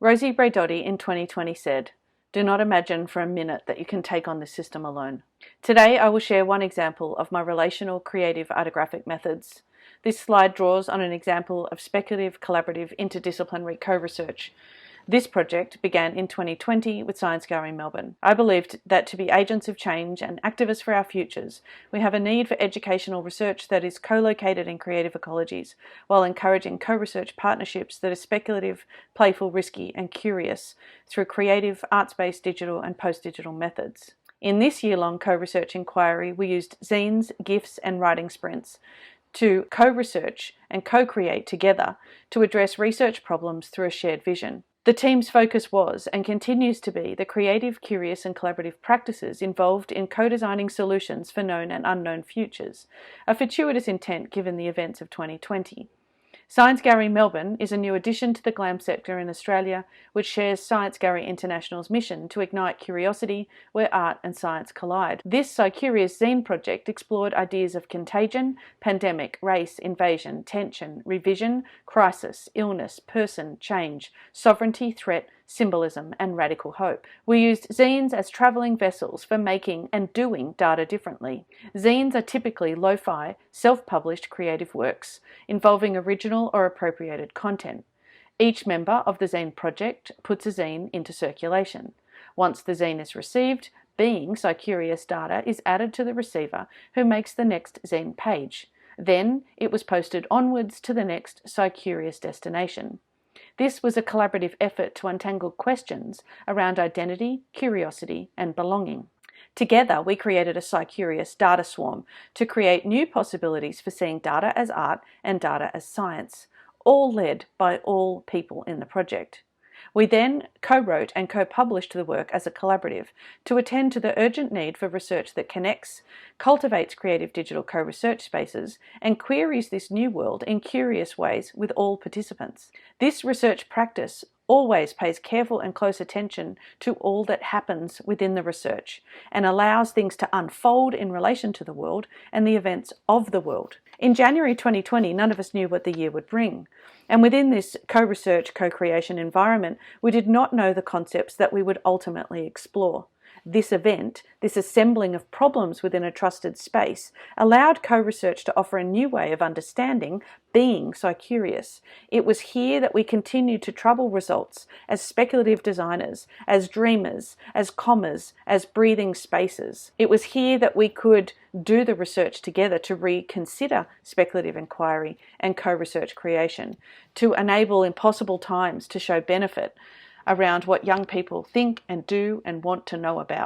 Rosie Braidotti in 2020 said, "Do not imagine for a minute that you can take on this system alone." Today I will share one example of my relational creative artographic methods. This slide draws on an example of speculative, collaborative, interdisciplinary co-research. This project began in 2020 with Science Gallery Melbourne. I believed that to be agents of change and activists for our futures, we have a need for educational research that is co-located in creative ecologies, while encouraging co-research partnerships that are speculative, playful, risky, and curious through creative, arts-based digital and post-digital methods. In this year-long co-research inquiry, we used zines, GIFs, and writing sprints to co-research and co-create together to address research problems through a shared vision. The team's focus was, and continues to be, the creative, curious and collaborative practices involved in co-designing solutions for known and unknown futures, a fortuitous intent given the events of 2020. Science Gallery Melbourne is a new addition to the GLAM sector in Australia, which shares Science Gallery International's mission to ignite curiosity where art and science collide. This scicurious zine project explored ideas of contagion, pandemic, race, invasion, tension, revision, crisis, illness, person, change, sovereignty, threat, symbolism, and radical hope. We used zines as travelling vessels for making and doing data differently. Zines are typically lo-fi, self-published creative works involving original or appropriated content. Each member of the zine project puts a zine into circulation. Once the zine is received, being scicurious data is added to the receiver, who makes the next zine page. Then it was posted onwards to the next scicurious destination. This was a collaborative effort to untangle questions around identity, curiosity, and belonging. Together, we created a scicurious data swarm to create new possibilities for seeing data as art and data as science, all led by all people in the project. We then co-wrote and co-published the work as a collaborative to attend to the urgent need for research that connects, cultivates creative digital co-research spaces, and queries this new world in curious ways with all participants. This research practice always pays careful and close attention to all that happens within the research and allows things to unfold in relation to the world and the events of the world. In January 2020, none of us knew what the year would bring. And within this co-research, co-creation environment, we did not know the concepts that we would ultimately explore. This event, this assembling of problems within a trusted space, allowed co-research to offer a new way of understanding being scicurious. It was here that we continued to trouble results as speculative designers, as dreamers, as commas, as breathing spaces. It was here that we could do the research together to reconsider speculative inquiry and co-research creation, to enable impossible times to show benefit around what young people think and do and want to know about.